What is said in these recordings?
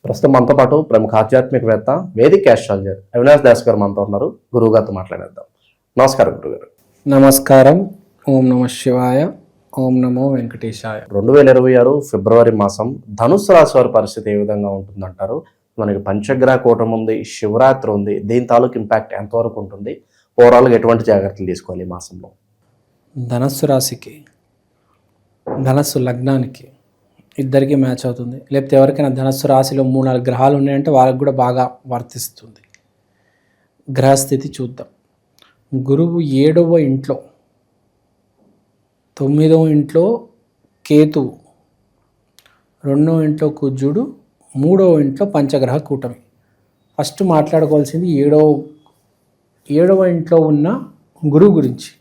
ప్రస్తుతం మనతో పాటు ప్రముఖ ఆధ్యాత్మికవేత్త వేదిక ఆస్ట్రాలజర్ అవినాష్ దాస్ గారు మనతో ఉన్నారు. గురువు గారితో మాట్లాడేద్దాం. నమస్కారం గురుగారు. నమస్కారం. ఓం నమ శివాయ. ఓం నమో వెంకటేశాయ. 2026 ఫిబ్రవరి మాసం ధనుస్సు రాశి వారి పరిస్థితి ఏ విధంగా ఉంటుందంటారు? మనకి పంచగ్రహ కూటమి ఉంది, శివరాత్రి ఉంది. దీని తాలూకు ఇంపాక్ట్ ఎంతవరకు ఉంటుంది? ఓవరాల్గా ఎటువంటి జాగ్రత్తలు తీసుకోవాలి ఈ మాసంలో? ధనస్సు రాశికి, ధనస్సు లగ్నానికి ఇద్దరికి మ్యాచ్ అవుతుంది. లేకపోతే ఎవరికైనా ధనస్సు రాశిలో 3-4 గ్రహాలు ఉన్నాయంటే వాళ్ళకి కూడా బాగా వర్తిస్తుంది. గ్రహస్థితి చూద్దాం. గురువు 7వ ఇంట్లో, 9వ ఇంట్లో కేతువు, 2వ ఇంట్లో కుజుడు, 3వ ఇంట్లో పంచగ్రహ కూటమి. ఫస్ట్ మాట్లాడుకోవాల్సింది 7వ ఇంట్లో ఉన్న గురువు గురించి.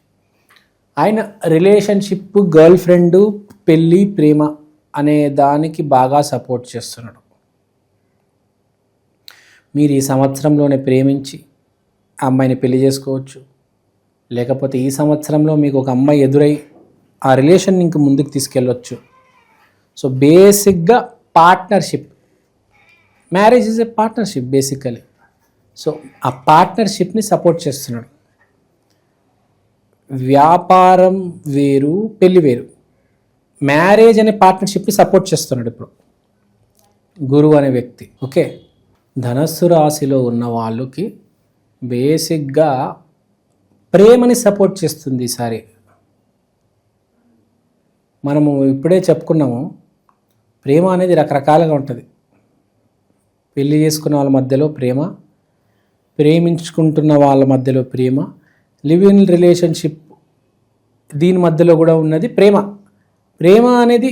ఆయన రిలేషన్షిప్, గర్ల్ ఫ్రెండ్, పెళ్ళి, ప్రేమ అనే దానికి బాగా సపోర్ట్ చేస్తున్నాడు. మీరు ఈ సంవత్సరంలోనే ప్రేమించి ఆ అమ్మాయిని పెళ్లి చేసుకోవచ్చు. లేకపోతే ఈ సంవత్సరంలో మీకు ఒక అమ్మాయి ఎదురై ఆ రిలేషన్ ఇంక ముందుకు తీసుకెళ్ళవచ్చు. సో బేసిక్గా partnership, marriage is a partnership basically. So ఆ పార్ట్నర్షిప్ని సపోర్ట్ చేస్తున్నాడు. వ్యాపారం వేరు, పెళ్ళి వేరు. మ్యారేజ్ అనే పార్ట్నర్షిప్ని సపోర్ట్ చేస్తున్నాడు ఇప్పుడు గురువు అనే వ్యక్తి. ఓకే, ధనస్సు రాశిలో ఉన్న వాళ్ళకి బేసిక్గా ప్రేమని సపోర్ట్ చేస్తుంది ఈసారి. మనము ఇప్పుడే చెప్పుకున్నాము, ప్రేమ అనేది రకరకాలుగా ఉంటుంది. పెళ్ళి చేసుకున్న వాళ్ళ మధ్యలో ప్రేమ, ప్రేమించుకుంటున్న వాళ్ళ మధ్యలో ప్రేమ, లివ్ ఇన్ రిలేషన్షిప్ దీని మధ్యలో కూడా ఉన్నది ప్రేమ. ప్రేమ అనేది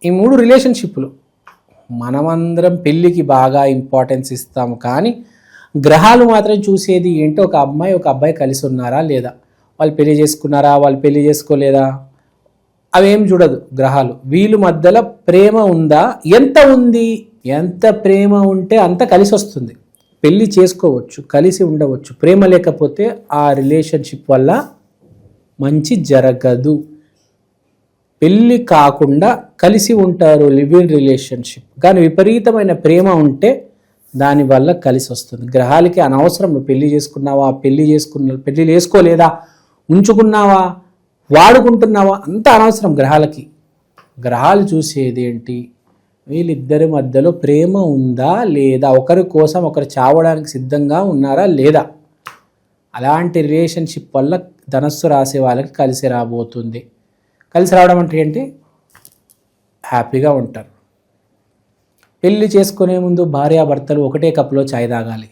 ఈ 3 రిలేషన్షిప్లు. మనమందరం పెళ్ళికి బాగా ఇంపార్టెన్స్ ఇస్తాము, కానీ గ్రహాలు మాత్రం చూసేది ఏంటో ఒక అమ్మాయి ఒక అబ్బాయి కలిసి ఉన్నారా లేదా, వాళ్ళు పెళ్లి చేసుకున్నారా, వాళ్ళు పెళ్లి చేసుకోలేదా, అవేం చూడదు గ్రహాలు. వీళ్ళు మధ్యలో ప్రేమ ఉందా, ఎంత ఉంది, ఎంత ప్రేమ ఉంటే అంత కలిసి వస్తుంది. పెళ్ళి చేసుకోవచ్చు, కలిసి ఉండవచ్చు. ప్రేమ లేకపోతే ఆ రిలేషన్షిప్ వల్ల మంచి జరగదు. పెళ్ళి కాకుండా కలిసి ఉంటారు, లివ్ ఇన్ రిలేషన్షిప్. కానీ విపరీతమైన ప్రేమ ఉంటే దానివల్ల కలిసి వస్తుంది. గ్రహాలకి అనవసరం నువ్వు పెళ్లి చేసుకున్నావా, పెళ్లి చేసుకోలేదా, ఉంచుకున్నావా, వాడుకుంటున్నావా, అంత అనవసరం గ్రహాలకి. గ్రహాలు చూసేది ఏంటి, వీళ్ళిద్దరి మధ్యలో ప్రేమ ఉందా లేదా, ఒకరి కోసం ఒకరు చావడానికి సిద్ధంగా ఉన్నారా లేదా. అలాంటి రిలేషన్షిప్ వల్ల ధనస్సు రాసే వాళ్ళకి కలిసి రాబోతుంది. కలిసి రావడం అంటే ఏంటి, హ్యాపీగా ఉంటారు. పెళ్ళి చేసుకునే ముందు భార్యాభర్తలు ఒకటే కప్పులో చాయ్ తాగాలి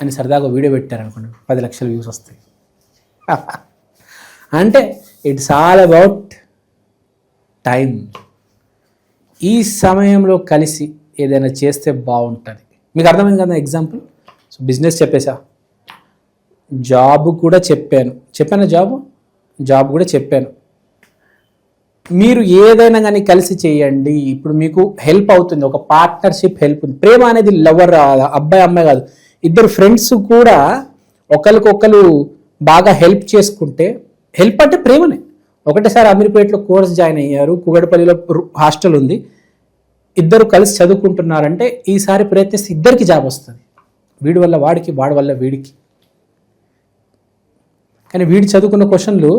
అని సరదాగా వీడియో పెట్టారనుకోండి, 10 లక్షల వ్యూస్ వస్తాయి. అంటే ఇట్స్ ఆల్ అబౌట్ టైం. ఈ సమయంలో కలిసి ఏదైనా చేస్తే బాగుంటుంది. మీకు అర్థమైంది కదా ఎగ్జాంపుల్. సో బిజినెస్ చెప్పేసా, జాబ్ కూడా చెప్పాను జాబ్ కూడా చెప్పాను. మీరు ఏదైనా కానీ కలిసి చేయండి. ఇప్పుడు మీకు హెల్ప్ అవుతుంది, ఒక పార్ట్నర్షిప్ హెల్ప్ ఉంది. ప్రేమ అనేది లవర్, అబ్బాయి అమ్మాయి కాదు, ఇద్దరు ఫ్రెండ్స్ కూడా ఒకరికొకరు బాగా హెల్ప్ చేసుకుంటే, హెల్ప్ అంటే ప్రేమనే. ఒకటేసారి అమీర్పేటలో కోర్స్ జాయిన్ అయ్యారు, కుగడపల్లిలో హాస్టల్ ఉంది, ఇద్దరు కలిసి చదువుకుంటున్నారంటే ఈసారి ప్రయత్నిస్తే ఇద్దరికి జాబ్ వస్తుంది. వీడి వల్ల వాడికి, వాడి వల్ల వీడికి. కానీ వీడు చదువుకున్న క్వశ్చన్లు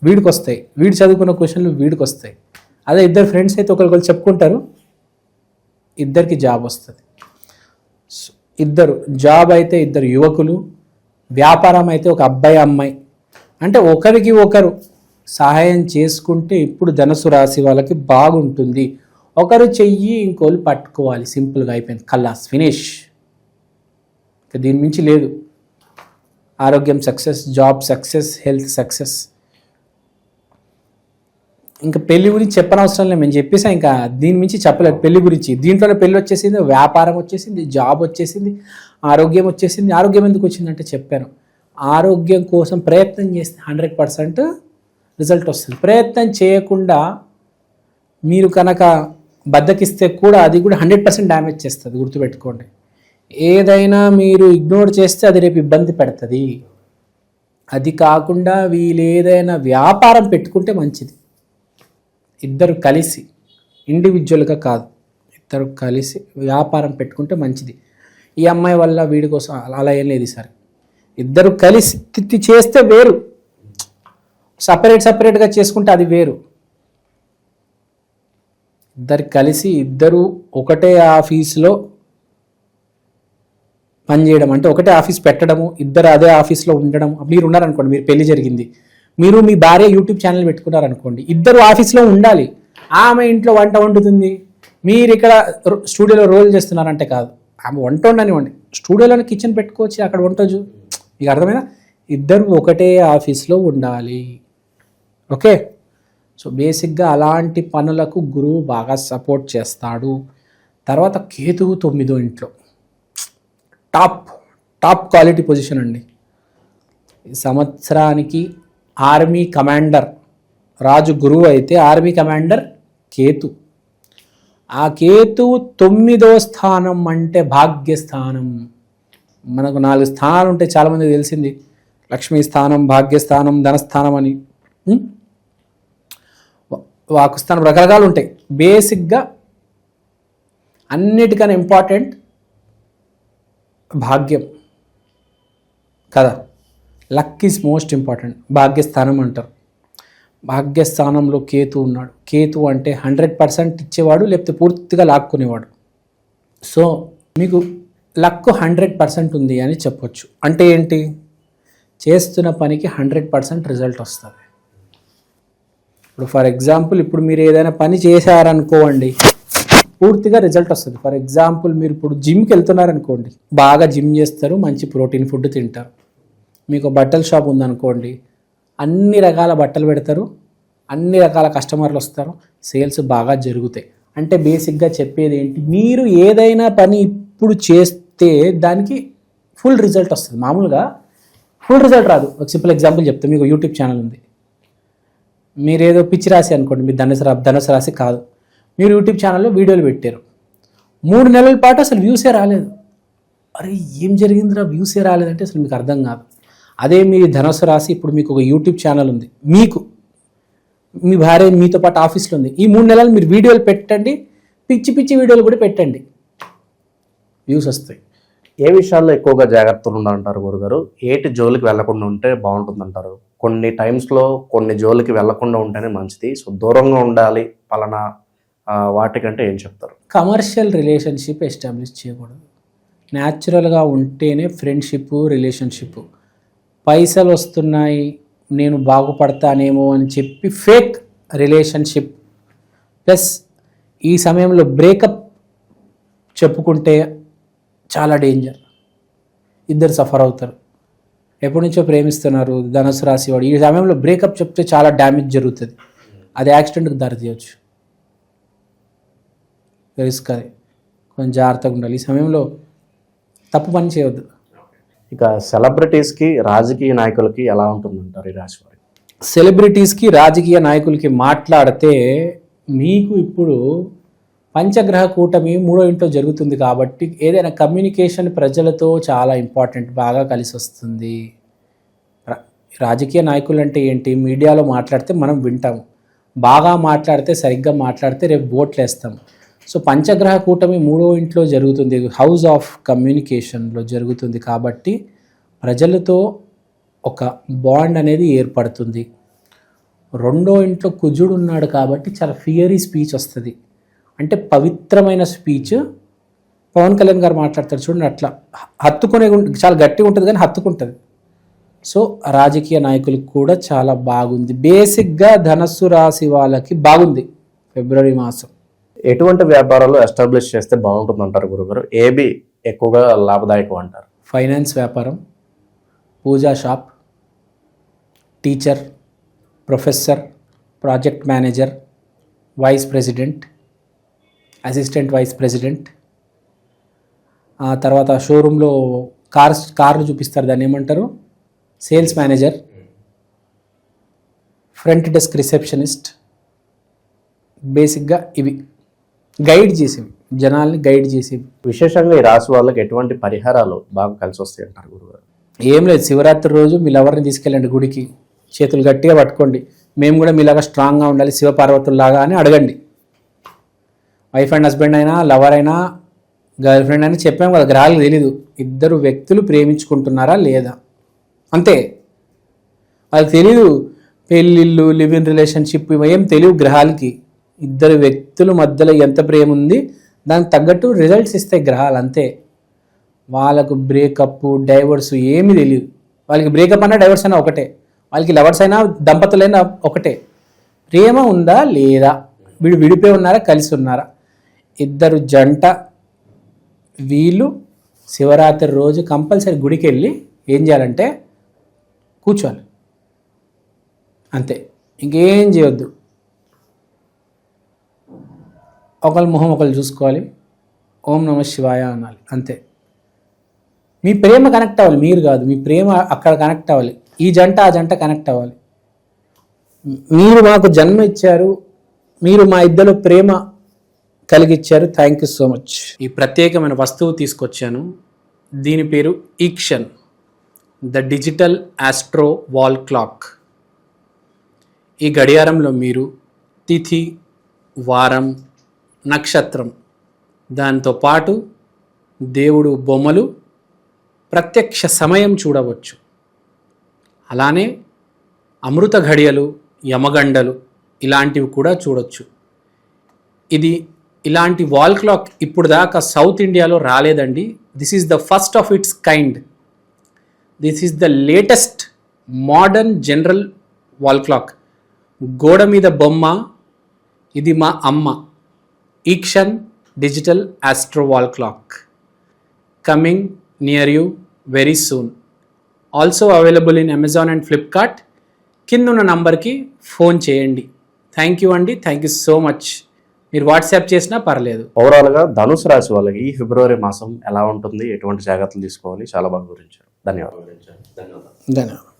వీడికి వస్తాయి, వీడు చదువుకున్న క్వశ్చన్లు వీడికి వస్తాయి. అదే ఇద్దరు ఫ్రెండ్స్ అయితే ఒకరికొకరు చెప్పుకుంటారు, ఇద్దరికి జాబ్ వస్తుంది. ఇద్దరు జాబ్ అయితే ఇద్దరు యువకులు, వ్యాపారం అయితే ఒక అబ్బాయి అమ్మాయి. అంటే ఒకరికి ఒకరు సహాయం చేసుకుంటే ఇప్పుడు ధనుసు రాశి వాళ్ళకి బాగుంటుంది. ఒకరు చెయ్యి ఇంకోళ్ళు పట్టుకోవాలి, సింపుల్గా అయిపోయింది, ఖల్లాస్, ఫినిష్. దీని మించి లేదు. ఆరోగ్యం success, job success, health success. ఇంకా పెళ్లి గురించి చెప్పనవసరం లేదు, మేము చెప్పేసా, ఇంకా దీని మించి చెప్పలేదు పెళ్లి గురించి. దీంట్లోనే పెళ్లి వచ్చేసింది, వ్యాపారం వచ్చేసింది, జాబ్ వచ్చేసింది, ఆరోగ్యం వచ్చేసింది. ఆరోగ్యం ఎందుకు వచ్చిందంటే చెప్పాను, ఆరోగ్యం కోసం ప్రయత్నం చేస్తే 100% రిజల్ట్ వస్తుంది. ప్రయత్నం చేయకుండా మీరు కనుక బద్దకిస్తే కూడా అది కూడా 100% డ్యామేజ్ చేస్తుంది, గుర్తుపెట్టుకోండి. ఏదైనా మీరు ఇగ్నోర్ చేస్తే అది రేపు ఇబ్బంది పెడుతుంది. అది కాకుండా వీళ్ళు ఏదైనా వ్యాపారం పెట్టుకుంటే మంచిది. ఇద్దరు కలిసి, ఇండివిజువల్గా కాదు, ఇద్దరు కలిసి వ్యాపారం పెట్టుకుంటే మంచిది. ఈ అమ్మాయి వల్ల వీడి కోసం అలా ఏం లేదు సార్. ఇద్దరు కలిసి చేస్తే వేరు, సపరేట్గా చేసుకుంటే అది వేరు. ఇద్దరు కలిసి ఇద్దరు ఒకటే ఆఫీస్లో పనిచేయడం, అంటే ఒకటే ఆఫీస్ పెట్టడము, ఇద్దరు అదే ఆఫీస్లో ఉండడం. మీరు ఉన్నారనుకోండి, మీరు పెళ్లి జరిగింది, మీరు మీ భార్య యూట్యూబ్ ఛానల్ పెట్టుకున్నారనుకోండి, ఇద్దరు ఆఫీస్లో ఉండాలి. ఆమె ఇంట్లో వంట వండుతుంది, మీరు ఇక్కడ స్టూడియోలో రోల్ చేస్తున్నారంటే కాదు. ఆమె వంట వండనివ్వండి, స్టూడియోలోనే కిచెన్ పెట్టుకోవచ్చు, అక్కడ వంటొచ్చు. మీకు అర్థమైనా? ఇద్దరు ఒకటే ఆఫీస్లో ఉండాలి. ఓకే, సో బేసిక్గా అలాంటి పనులకు గురువు బాగా సపోర్ట్ చేస్తాడు. తర్వాత కేతువు 9వ ఇంట్లో టాప్ క్వాలిటీ పొజిషన్ అండి. ఈ సంవత్సరానికి ఆర్మీ కమాండర్ రాజు గురువు అయితే ఆర్మీ కమాండర్ కేతు. ఆ కేతువు 9వ స్థానం అంటే భాగ్యస్థానం. మనకు 4 స్థానాలు ఉంటాయి, చాలామందికి తెలిసింది. లక్ష్మీ స్థానం, భాగ్యస్థానం, ధనస్థానం అని, వాకుస్థానం, రకరకాలు ఉంటాయి. బేసిక్గా అన్నిటికన్నా ఇంపార్టెంట్ భాగ్యం కదా. Luck is most important. భాగ్యస్థానం అంటారు. భాగ్యస్థానంలో కేతు ఉన్నాడు. కేతు అంటే 100% ఇచ్చేవాడు, లేకపోతే పూర్తిగా లాక్కునేవాడు. సో మీకు లక్ 100% ఉంది అని చెప్పొచ్చు. అంటే ఏంటి? చేస్తున్న పనికి 100% రిజల్ట్ వస్తుంది. ఇప్పుడు ఫర్ ఎగ్జాంపుల్, ఇప్పుడు మీరు ఏదైనా పని చేశారనుకోండి, పూర్తిగా రిజల్ట్ వస్తుంది. ఫర్ ఎగ్జాంపుల్, మీరు ఇప్పుడు జిమ్కి వెళ్తున్నారనుకోండి, బాగా జిమ్ చేస్తారు, మంచి ప్రోటీన్ ఫుడ్ తింటారు. మీకు బట్టల షాప్ ఉందనుకోండి, అన్ని రకాల బట్టలు పెడతారు, అన్ని రకాల కస్టమర్లు వస్తారు, సేల్స్ బాగా జరుగుతాయి. అంటే బేసిక్గా చెప్పేది ఏంటి? మీరు ఏదైనా పని ఇప్పుడు చేస్తే దానికి ఫుల్ రిజల్ట్ వస్తుంది. మామూలుగా ఫుల్ రిజల్ట్ రాదు. ఒక సింపుల్ ఎగ్జాంపుల్ చెప్తే, మీకు యూట్యూబ్ ఛానల్ ఉంది, మీరేదో పిచ్చి రాసి అనుకోండి, మీరు ధనుసు రాశి కాదు, మీరు యూట్యూబ్ ఛానల్లో వీడియోలు పెట్టారు, 3 నెలల పాటు అసలు వ్యూసే రాలేదు. అరే ఏం జరిగిందిరా, వ్యూసే రాలేదంటే అసలు మీకు అర్థం కాదు. అదే మీ ధనుసు రాశి, ఇప్పుడు మీకు ఒక యూట్యూబ్ ఛానల్ ఉంది, మీకు మీ భార్య మీతో పాటు ఆఫీస్లో ఉంది, ఈ 3 నెలలు మీరు వీడియోలు పెట్టండి, పిచ్చి వీడియోలు కూడా పెట్టండి, వ్యూస్ వస్తాయి. ఏ విషయాల్లో ఎక్కువగా జాగ్రత్తలు ఉండాలంటారు గురుగారు? ఏటి జోలికి వెళ్లకుండా ఉంటే బాగుంటుందంటారు? కొన్ని టైమ్స్లో కొన్ని జోలికి వెళ్లకుండా ఉంటేనే మంచిది, సో దూరంగా ఉండాలి పలానా వాటికంటే ఏం చెప్తారు? కమర్షియల్ రిలేషన్షిప్ ఎస్టాబ్లిష్ చేయకూడదు. న్యాచురల్గా ఉంటేనే ఫ్రెండ్షిప్, రిలేషన్షిప్. పైసలు వస్తున్నాయి, నేను బాగుపడతానేమో అని చెప్పి ఫేక్ రిలేషన్షిప్, ప్లస్ ఈ సమయంలో బ్రేకప్ చెప్పుకుంటే చాలా డేంజర్. ఇద్దరు సఫర్ అవుతారు. ఎప్పటి నుంచో ప్రేమిస్తున్నారు, ధనుసు రాశి వాడు, ఈ సమయంలో బ్రేకప్ చెప్తే చాలా డ్యామేజ్ జరుగుతుంది. అది యాక్సిడెంట్కి దారితీయవచ్చు. రిస్క్, అది కొంచెం జాగ్రత్తగా ఉండాలి. ఈ సమయంలో తప్పు పని చేయవద్దు. ఇక సెలబ్రిటీస్కి, రాజకీయ నాయకులకి ఎలా ఉంటుందంటారు ఈ రాశి వారికి? సెలబ్రిటీస్కి, రాజకీయ నాయకులకి మాట్లాడితే, మీకు ఇప్పుడు పంచగ్రహ కూటమి 3వ ఇంట్లో జరుగుతుంది కాబట్టి ఏదైనా కమ్యూనికేషన్ ప్రజలతో చాలా ఇంపార్టెంట్, బాగా కలిసి వస్తుంది. రాజకీయ నాయకులు అంటే ఏంటి? మీడియాలో మాట్లాడితే మనం వింటాము, బాగా మాట్లాడితే, సరిగ్గా మాట్లాడితే రేపు ఓట్లు వేస్తాం. సో పంచగ్రహ కూటమి 3వ ఇంట్లో జరుగుతుంది, హౌస్ ఆఫ్ కమ్యూనికేషన్లో జరుగుతుంది కాబట్టి ప్రజలతో ఒక బాండ్ అనేది ఏర్పడుతుంది. 2వ ఇంట్లో కుజుడు ఉన్నాడు కాబట్టి చాలా ఫియరీ స్పీచ్ వస్తుంది. అంటే పవిత్రమైన స్పీచ్. పవన్ కళ్యాణ్ గారు మాట్లాడతారు చూడండి, అట్లా హత్తుకునే, చాలా గట్టిగా ఉంటుంది కానీ హత్తుకుంటుంది. సో రాజకీయ నాయకులకు కూడా చాలా బాగుంది. బేసిక్గా ధనస్సు రాశి వాళ్ళకి బాగుంది ఫిబ్రవరి మాసం. ఎటువంటి వ్యాపారాలు ఎస్టాబ్లిష్ చేస్తే బాగుంటుంది అంటారు గురుగారు? ఏబి ఎక్కువగా లాభదాయకం అంటారు? ఫైనాన్స్ వ్యాపారం, puja shop, teacher, professor, project manager, vice president, assistant vice president, ఆ తర్వాత షోరూంలో కార్లు చూపిస్తారు, దాన్ని ఏమంటారు, sales manager, front desk receptionist. బేసిక్గా ఇవి గైడ్ చేసేవి, జనాల్ని గైడ్ చేసేవి. విశేషంగా ఈ రాశి వాళ్ళకి ఎటువంటి పరిహారాలు బాగా కలిసి వస్తాయి అంటారు గురుగారు? ఏం లేదు, శివరాత్రి రోజు మీ లవర్ని తీసుకెళ్ళండి గుడికి, చేతులు గట్టిగా పట్టుకోండి, మేము కూడా మీలాగా స్ట్రాంగ్గా ఉండాలి శివపార్వతుల్లాగా అని అడగండి. వైఫ్ అండ్ హస్బెండ్ అయినా లవర్ అయినా గర్ల్ ఫ్రెండ్ అయినా చెప్పాము కదా, గ్రహాలకు తెలీదు. ఇద్దరు వ్యక్తులు ప్రేమించుకుంటున్నారా లేదా అంతే. వాళ్ళకి తెలీదు పెళ్ళిళ్ళు, లివ్ ఇన్ రిలేషన్షిప్ ఇవేం తెలియవు గ్రహాలకి. ఇద్దరు వ్యక్తుల మధ్యలో ఎంత ప్రేమ ఉంది దానికి తగ్గట్టు రిజల్ట్స్ ఇస్తాయి గ్రహాలు అంతే. వాళ్ళకు బ్రేకప్, డైవర్స్ ఏమీ తెలియదు. వాళ్ళకి బ్రేకప్ అయినా డైవర్స్ అయినా ఒకటే, వాళ్ళకి లవర్స్ అయినా దంపతులైనా ఒకటే. ప్రేమ ఉందా లేదా, విడిపోయి ఉన్నారా కలిసి ఉన్నారా, ఇద్దరు జంట వీళ్ళు శివరాత్రి రోజు కంపల్సరీ గుడికి వెళ్ళి ఏం చేయాలంటే కూర్చోవాలి అంతే, ఇంకేం చేయొద్దు. ఒకళ్ళ మొహం ఒకళ్ళు చూసుకోవాలి, ఓం నమ శివాయ అనాలి అంతే. మీ ప్రేమ కనెక్ట్ అవ్వాలి, మీరు కాదు. మీ ప్రేమ అక్కడ కనెక్ట్ అవ్వాలి, ఈ జంట ఆ జంట కనెక్ట్ అవ్వాలి. మీరు మాకు జన్మ ఇచ్చారు, మీరు మా ఇద్దరు ప్రేమ కలిగిచ్చారు, థ్యాంక్ యూ సో మచ్. ఈ ప్రత్యేకమైన వస్తువు తీసుకొచ్చాను, దీని పేరు Eekshan, the digital astro wall clock. ఈ గడియారంలో మీరు తిథి, వారం, నక్షత్రం, దాంతో పాటు దేవుడు బొమ్మలు, ప్రత్యక్ష సమయం చూడవచ్చు. అలానే అమృత ఘడియలు, యమగండలు ఇలాంటివి కూడా చూడొచ్చు. ఇది ఇలాంటి వాల్ క్లాక్ ఇప్పుడు దాకా సౌత్ ఇండియాలో రాలేదండి. This is the first of its kind. This is the latest modern general wall clock. గోడ మీద బొమ్మ, ఇది మా అమ్మ. Eekshan digital astro wall clock coming near you very soon. Also available in Amazon and Flipkart. కిందున్న నంబర్కి ఫోన్ చేయండి. Thank you అండి, థ్యాంక్ యూ సో మచ్. మీరు వాట్సాప్ చేసినా పర్లేదు. ఓవరాల్గా ధనుసు రాశి వాళ్ళకి ఈ ఫిబ్రవరి మాసం ఎలా ఉంటుంది, ఎటువంటి జాగ్రత్తలు తీసుకోవాలి, చాలా బాగా వివరించారు. ధన్యవాదాలు. ధన్యవాదాలు.